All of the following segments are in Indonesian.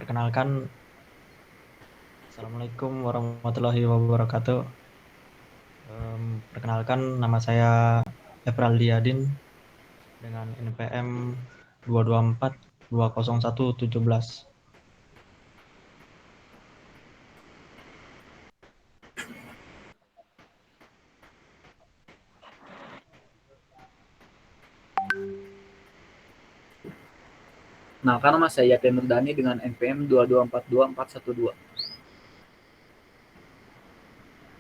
Perkenalkan, Assalamualaikum warahmatullahi wabarakatuh. Perkenalkan, nama saya Efraldi Adin dengan NPM 2242017. Nah, karena Mas saya Yakin Nurdani dengan NPM 2242412.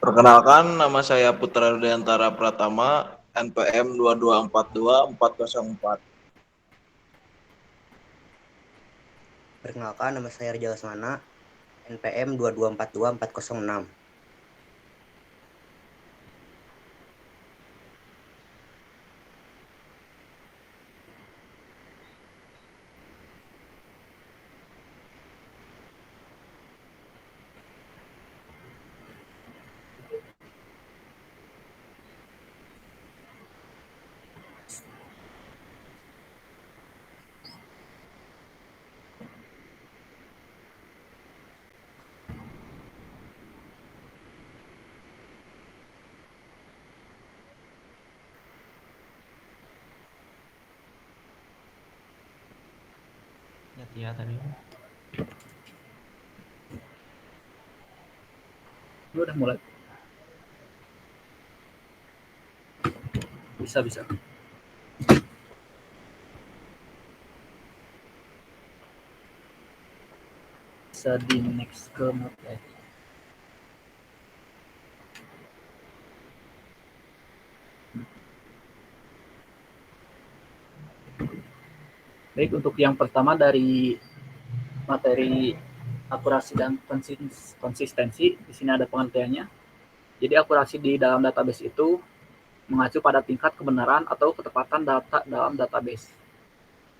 Perkenalkan, nama saya Putra Rudiantara Pratama, NPM 2242404. Perkenalkan, nama saya Rizal Lesmana, NPM 2242406. Ya tadi. Lu udah mulai? Bisa. Bisa di next ke materi. Baik, untuk yang pertama dari materi akurasi dan konsistensi, di sini ada pengertiannya. Jadi akurasi di dalam database itu mengacu pada tingkat kebenaran atau ketepatan data dalam database.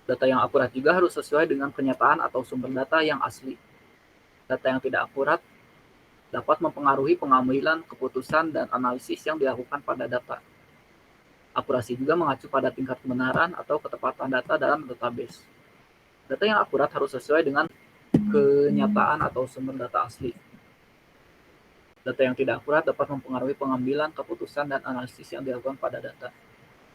Data yang akurat juga harus sesuai dengan kenyataan atau sumber data yang asli. Data yang tidak akurat dapat mempengaruhi pengambilan keputusan dan analisis yang dilakukan pada data. Akurasi juga mengacu pada tingkat kebenaran atau ketepatan data dalam database. Data yang akurat harus sesuai dengan kenyataan atau sumber data asli. Data yang tidak akurat dapat mempengaruhi pengambilan keputusan dan analisis yang dilakukan pada data.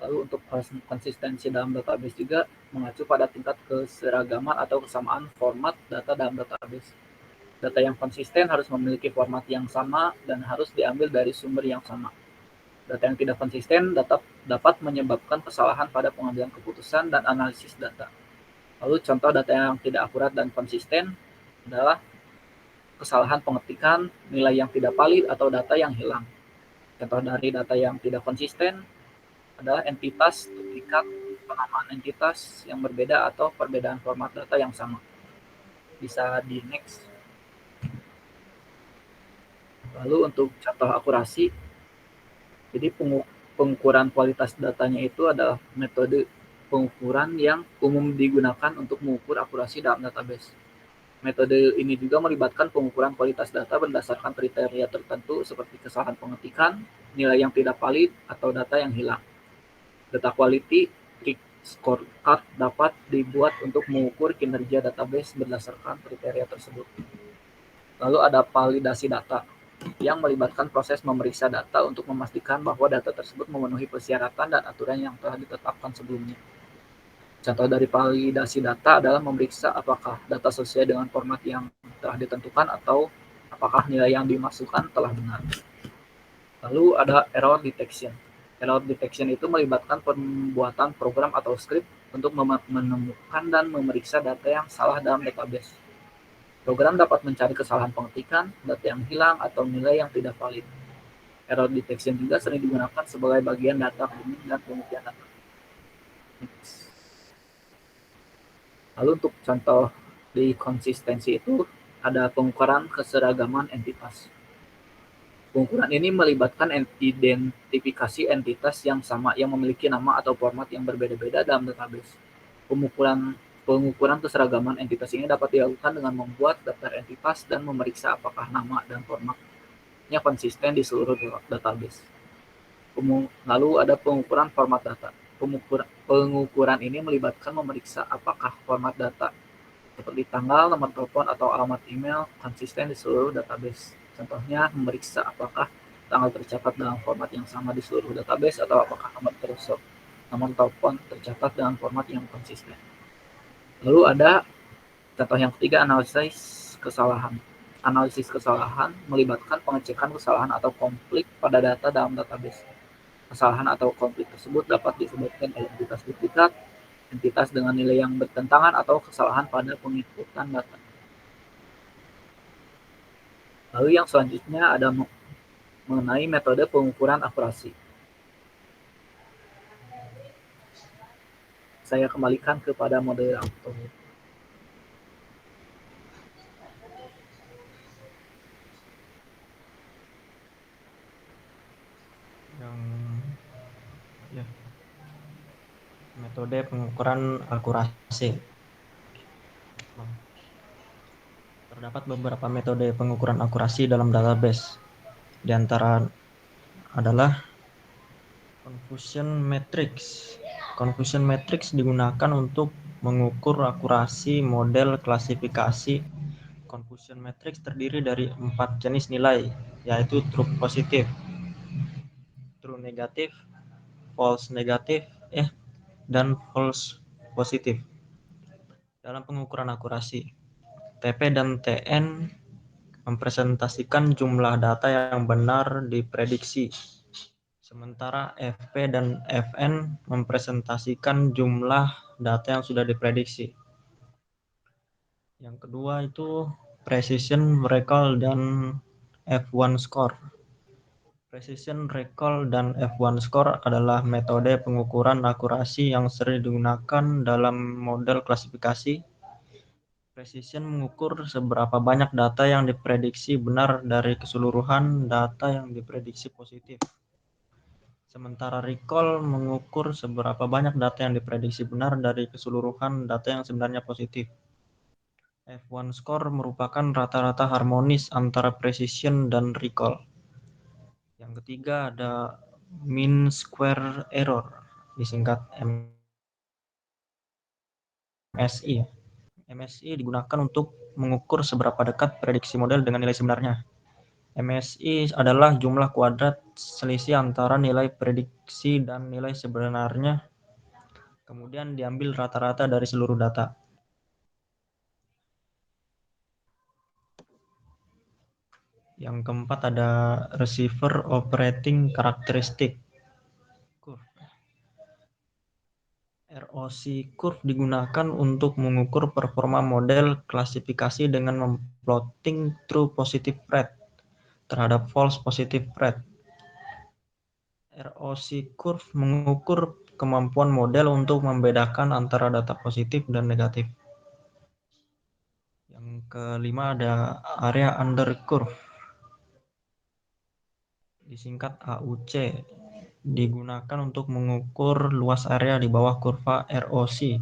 Lalu untuk konsistensi dalam database juga mengacu pada tingkat keseragaman atau kesamaan format data dalam database. Data yang konsisten harus memiliki format yang sama dan harus diambil dari sumber yang sama. Data yang tidak konsisten dapat menyebabkan kesalahan pada pengambilan keputusan dan analisis data. Lalu contoh data yang tidak akurat dan konsisten adalah kesalahan pengetikan, nilai yang tidak valid, atau data yang hilang. Contoh dari data yang tidak konsisten adalah entitas, duplikat, penamaan entitas yang berbeda, atau perbedaan format data yang sama. Bisa di next. Lalu untuk contoh akurasi, jadi pengukuran kualitas datanya itu adalah metode pengukuran yang umum digunakan untuk mengukur akurasi dalam database. Metode ini juga melibatkan pengukuran kualitas data berdasarkan kriteria tertentu seperti kesalahan pengetikan, nilai yang tidak valid, atau data yang hilang. Data quality scorecard dapat dibuat untuk mengukur kinerja database berdasarkan kriteria tersebut. Lalu ada validasi data yang melibatkan proses memeriksa data untuk memastikan bahwa data tersebut memenuhi persyaratan dan aturan yang telah ditetapkan sebelumnya. Contoh dari validasi data adalah memeriksa apakah data sesuai dengan format yang telah ditentukan atau apakah nilai yang dimasukkan telah benar. Lalu ada error detection. Error detection itu melibatkan pembuatan program atau script untuk menemukan dan memeriksa data yang salah dalam database. Program dapat mencari kesalahan pengetikan, data yang hilang, atau nilai yang tidak valid. Error detection juga sering digunakan sebagai bagian data cleaning dan pengujian data. Lalu untuk contoh di konsistensi itu ada pengukuran keseragaman entitas. Pengukuran ini melibatkan identifikasi entitas yang sama yang memiliki nama atau format yang berbeda-beda dalam database. Pengukuran keseragaman entitas ini dapat dilakukan dengan membuat daftar entitas dan memeriksa apakah nama dan formatnya konsisten di seluruh database. Lalu ada pengukuran format data. Pengukuran ini melibatkan memeriksa apakah format data seperti tanggal, nomor telepon, atau alamat email konsisten di seluruh database. Contohnya, memeriksa apakah tanggal tercatat dalam format yang sama di seluruh database atau apakah nomor telepon tercatat dalam format yang konsisten. Lalu ada contoh yang ketiga, analisis kesalahan. Analisis kesalahan melibatkan pengecekan kesalahan atau konflik pada data dalam database. Kesalahan atau konflik tersebut dapat disebabkan oleh entitas duplikat, entitas dengan nilai yang bertentangan, atau kesalahan pada penginputan data. Lalu yang selanjutnya ada mengenai metode pengukuran akurasi. Saya kembalikan kepada moderator. Metode pengukuran akurasi. Terdapat beberapa metode pengukuran akurasi dalam database. Di antara adalah confusion matrix. Confusion matrix digunakan untuk mengukur akurasi model klasifikasi. Confusion matrix terdiri dari 4 jenis nilai, yaitu true positif, true negatif, false negatif, dan false positif. Dalam pengukuran akurasi, TP dan TN mempresentasikan jumlah data yang benar diprediksi, sementara FP dan FN mempresentasikan jumlah data yang sudah diprediksi. Yang kedua itu precision recall dan F1 score. Precision recall dan F1 score adalah metode pengukuran akurasi yang sering digunakan dalam model klasifikasi. Precision mengukur seberapa banyak data yang diprediksi benar dari keseluruhan data yang diprediksi positif. Sementara recall mengukur seberapa banyak data yang diprediksi benar dari keseluruhan data yang sebenarnya positif. F1 score merupakan rata-rata harmonis antara precision dan recall. Yang ketiga ada mean square error, disingkat MSI. MSI digunakan untuk mengukur seberapa dekat prediksi model dengan nilai sebenarnya. MSI adalah jumlah kuadrat selisih antara nilai prediksi dan nilai sebenarnya, kemudian diambil rata-rata dari seluruh data. Yang keempat ada receiver operating characteristic curve. ROC curve digunakan untuk mengukur performa model klasifikasi dengan memplotting true positive rate terhadap false positive rate. ROC curve mengukur kemampuan model untuk membedakan antara data positif dan negatif. Yang kelima ada area under curve, disingkat AUC, digunakan untuk mengukur luas area di bawah kurva ROC.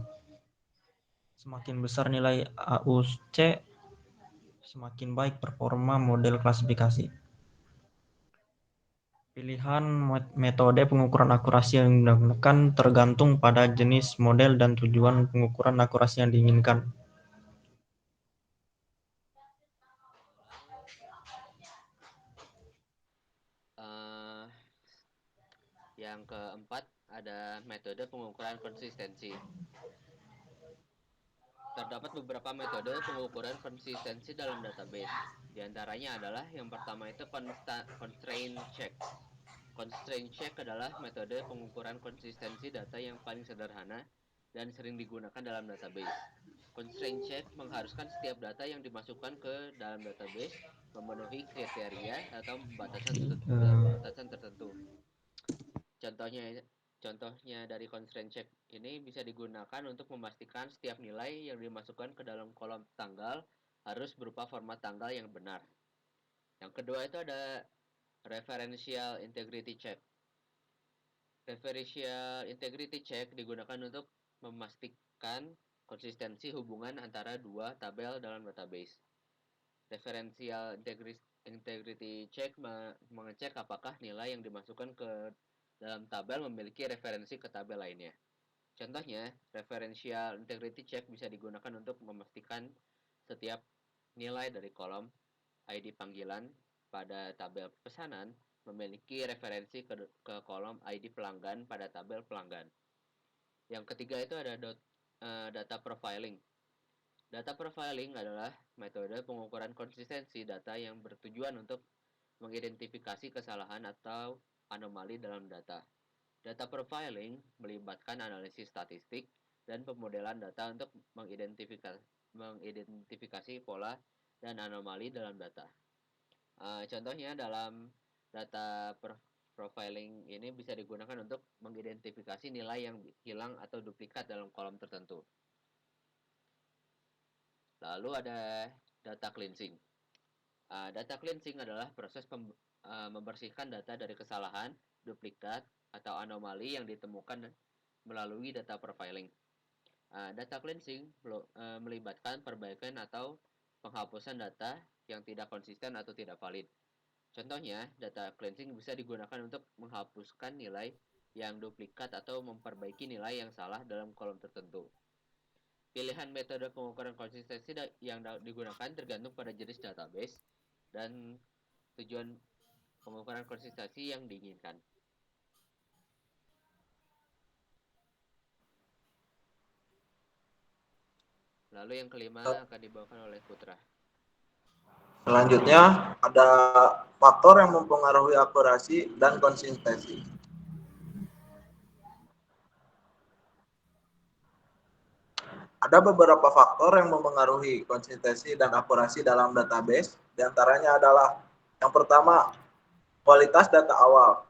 Semakin besar nilai AUC, semakin baik performa model klasifikasi. Pilihan metode pengukuran akurasi yang digunakan tergantung pada jenis model dan tujuan pengukuran akurasi yang diinginkan. Yang keempat ada metode pengukuran konsistensi. Terdapat beberapa metode pengukuran konsistensi dalam database. Di antaranya adalah yang pertama itu constraint check. Constraint check adalah metode pengukuran konsistensi data yang paling sederhana dan sering digunakan dalam database. Constraint check mengharuskan setiap data yang dimasukkan ke dalam database memenuhi kriteria atau batasan tertentu. Contohnya dari constraint check ini bisa digunakan untuk memastikan setiap nilai yang dimasukkan ke dalam kolom tanggal harus berupa format tanggal yang benar. Yang kedua itu ada referential integrity check. Referential integrity check digunakan untuk memastikan konsistensi hubungan antara dua tabel dalam database. Referential integrity check mengecek apakah nilai yang dimasukkan ke dalam tabel memiliki referensi ke tabel lainnya. Contohnya, referential integrity check bisa digunakan untuk memastikan setiap nilai dari kolom ID panggilan pada tabel pesanan memiliki referensi ke kolom ID pelanggan pada tabel pelanggan. Yang ketiga itu ada data profiling. Data profiling adalah metode pengukuran konsistensi data yang bertujuan untuk mengidentifikasi kesalahan atau anomali dalam data. Data profiling melibatkan analisis statistik dan pemodelan data untuk mengidentifikasi pola dan anomali dalam data. Contohnya dalam data profiling ini bisa digunakan untuk mengidentifikasi nilai yang hilang atau duplikat dalam kolom tertentu. Lalu ada data cleansing. Data cleansing adalah proses membersihkan data dari kesalahan, duplikat, atau anomali yang ditemukan melalui data profiling. Data cleansing melibatkan perbaikan atau penghapusan data yang tidak konsisten atau tidak valid. Contohnya, data cleansing bisa digunakan untuk menghapuskan nilai yang duplikat atau memperbaiki nilai yang salah dalam kolom tertentu. Pilihan metode pengukuran konsistensi yang digunakan tergantung pada jenis database dan tujuan pengukuran konsistensi yang diinginkan. Lalu yang kelima akan dibawakan oleh Putra. Selanjutnya ada faktor yang mempengaruhi akurasi dan konsistensi. Ada beberapa faktor yang mempengaruhi konsistensi dan akurasi dalam database. Di antaranya adalah yang pertama, kualitas data awal.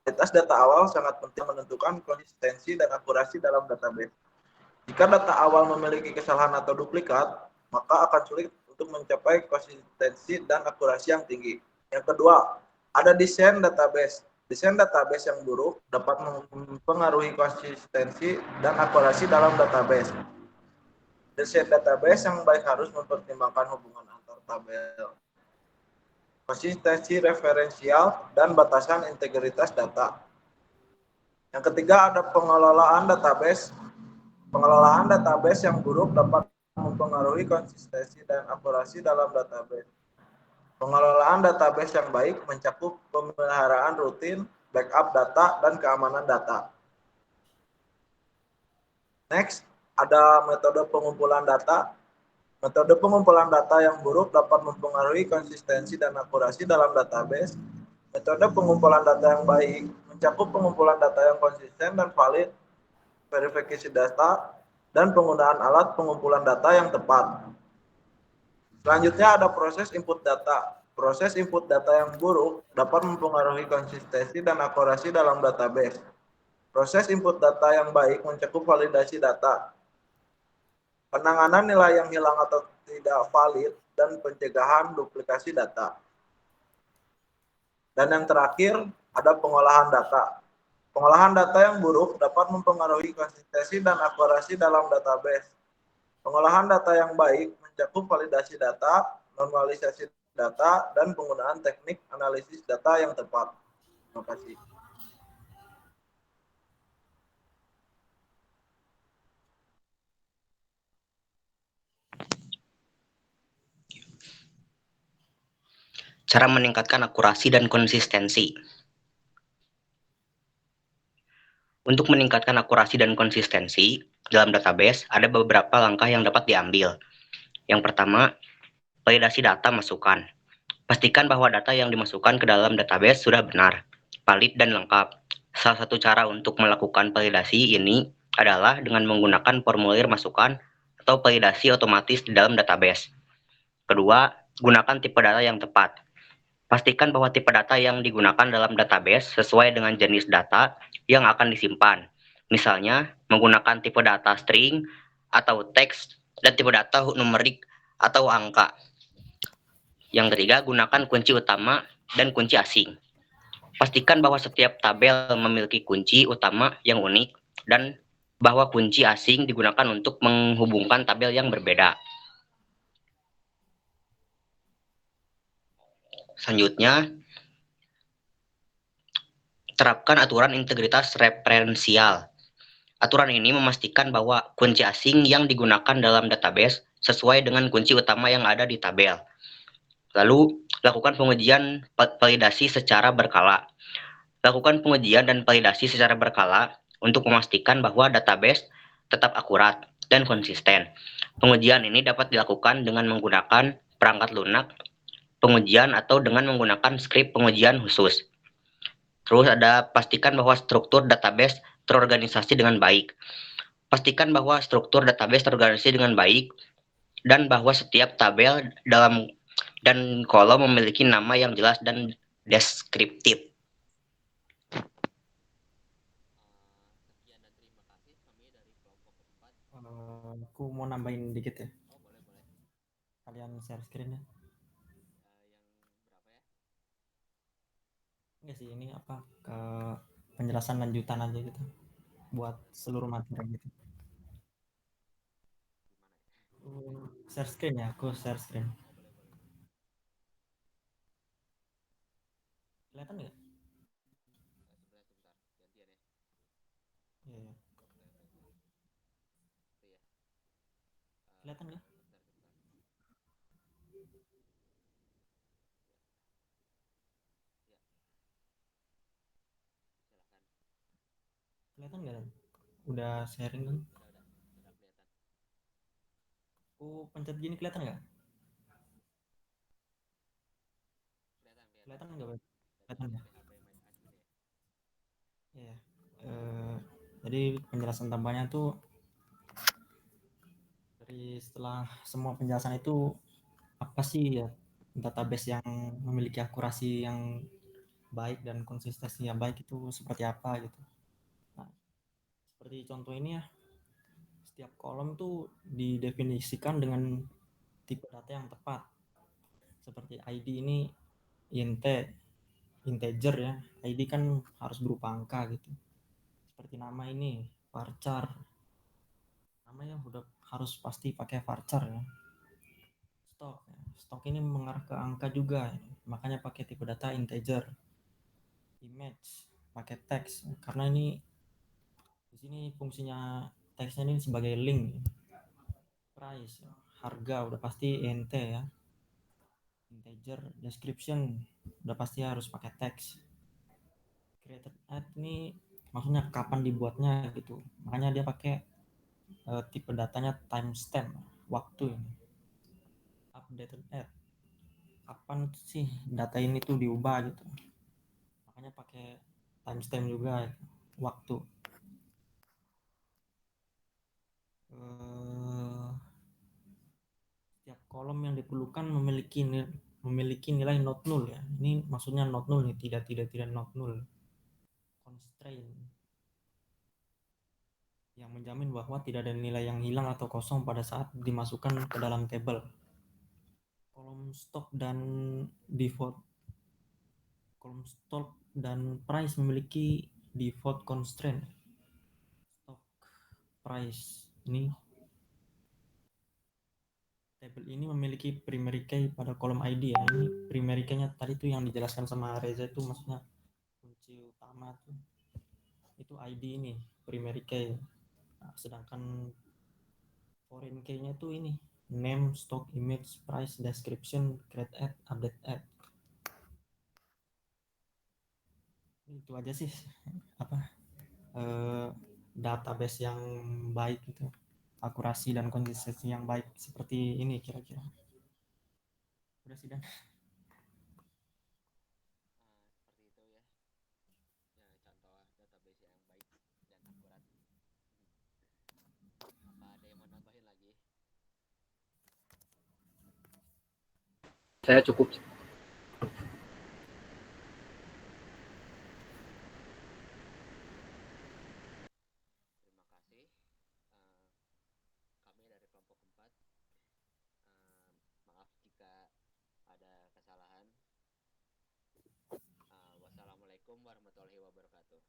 Kualitas data awal sangat penting menentukan konsistensi dan akurasi dalam database. Jika data awal memiliki kesalahan atau duplikat, maka akan sulit untuk mencapai konsistensi dan akurasi yang tinggi. Yang kedua, ada desain database. Desain database yang buruk dapat mempengaruhi konsistensi dan akurasi dalam database. Desain database yang baik harus mempertimbangkan hubungan antar tabel, konsistensi referensial, dan batasan integritas data. Yang ketiga, ada pengelolaan database. Pengelolaan database yang buruk dapat mempengaruhi konsistensi dan akurasi dalam database. Pengelolaan database yang baik mencakup pemeliharaan rutin, backup data, dan keamanan data. Next, ada metode pengumpulan data. Metode pengumpulan data yang buruk dapat mempengaruhi konsistensi dan akurasi dalam database. Metode pengumpulan data yang baik mencakup pengumpulan data yang konsisten dan valid, verifikasi data, dan penggunaan alat pengumpulan data yang tepat. Selanjutnya ada proses input data. Proses input data yang buruk dapat mempengaruhi konsistensi dan akurasi dalam database. Proses input data yang baik mencakup validasi data, penanganan nilai yang hilang atau tidak valid, dan pencegahan duplikasi data. Dan yang terakhir, ada pengolahan data. Pengolahan data yang buruk dapat mempengaruhi konsistensi dan akurasi dalam database. Pengolahan data yang baik mencakup validasi data, normalisasi data, dan penggunaan teknik analisis data yang tepat. Terima kasih. Cara meningkatkan akurasi dan konsistensi. Untuk meningkatkan akurasi dan konsistensi dalam database, ada beberapa langkah yang dapat diambil. Yang pertama, validasi data masukan. Pastikan bahwa data yang dimasukkan ke dalam database sudah benar, valid, dan lengkap. Salah satu cara untuk melakukan validasi ini adalah dengan menggunakan formulir masukan atau validasi otomatis di dalam database. Kedua, gunakan tipe data yang tepat. Pastikan bahwa tipe data yang digunakan dalam database sesuai dengan jenis data yang akan disimpan. Misalnya, menggunakan tipe data string atau teks dan tipe data numerik atau angka. Yang ketiga, gunakan kunci utama dan kunci asing. Pastikan bahwa setiap tabel memiliki kunci utama yang unik dan bahwa kunci asing digunakan untuk menghubungkan tabel yang berbeda. Selanjutnya, terapkan aturan integritas referensial. Aturan ini memastikan bahwa kunci asing yang digunakan dalam database sesuai dengan kunci utama yang ada di tabel. Lalu, lakukan pengujian validasi secara berkala. Lakukan pengujian dan validasi secara berkala untuk memastikan bahwa database tetap akurat dan konsisten. Pengujian ini dapat dilakukan dengan menggunakan perangkat lunak pengujian atau dengan menggunakan skrip pengujian khusus. Terus ada pastikan bahwa struktur database terorganisasi dengan baik. Pastikan bahwa struktur database terorganisasi dengan baik dan bahwa setiap tabel dalam dan kolom memiliki nama yang jelas dan deskriptif. Sekian dan terima kasih kami dari kelompok 4. Aku mau nambahin dikit ya. Oh, boleh. Kalian share screen ya. Yang berapa ya? Enggak sih, ini apa ke penjelasan lanjutan aja gitu. Buat seluruh materi gitu. Share screen ya, aku share screen. Kelihatan nggak? Sebentar, gantian ya. Iya, iya. Itu ya. Kelihatan nggak? Bentar. Silakan. Kelihatan nggak? Udah sharing kan? Udah kelihatan. Aku pencet gini kelihatan nggak? Kelihatan nggak? Kelihatan ya? PHP main admin ya. Iya. Jadi penjelasan tambahnya tuh dari setelah semua penjelasan itu apa sih ya database yang memiliki akurasi yang baik dan konsistensi yang baik itu seperti apa gitu. Nah, seperti contoh ini ya, setiap kolom tuh didefinisikan dengan tipe data yang tepat. Seperti ID ini integer ya. ID kan harus berupa angka gitu. Seperti nama ini varchar. Namanya udah harus pasti pakai varchar ya. Stok ini mengarah ke angka juga, makanya pakai tipe data integer. Image pakai teks karena ini di sini fungsinya teksnya ini sebagai link. Price harga udah pasti int ya. Integer description udah pasti harus pakai teks. Created at ini maksudnya kapan dibuatnya gitu, makanya dia pakai tipe datanya timestamp, waktu ini. Updated at kapan sih data ini tuh diubah gitu, makanya pakai timestamp juga, waktu. Setiap kolom yang diperlukan memiliki nilai not null ya. Ini maksudnya not null nih, tidak not null. Constraint yang menjamin bahwa tidak ada nilai yang hilang atau kosong pada saat dimasukkan ke dalam tabel. Kolom stock dan default kolom stock dan price memiliki default constraint. Stock price ini tabel ini memiliki primary key pada kolom ID ya. Ini primary key-nya tadi tuh yang dijelaskan sama Reza itu maksudnya kunci utama tuh itu ID ini primary key. Nah, sedangkan foreign key-nya tuh ini name, stock, image, price, description, create ad, update ad. Itu aja sih apa database yang baik itu, akurasi dan konsistensi yang baik seperti ini kira-kira. Udah sih Dan. Seperti itu ya. Contoh database yang baik dan akurat. Apa ada yang mau nambahin lagi? Saya cukup. Terima kasih. Kami dari kelompok 4. Maaf jika ada kesalahan. Wassalamualaikum warahmatullahi wabarakatuh.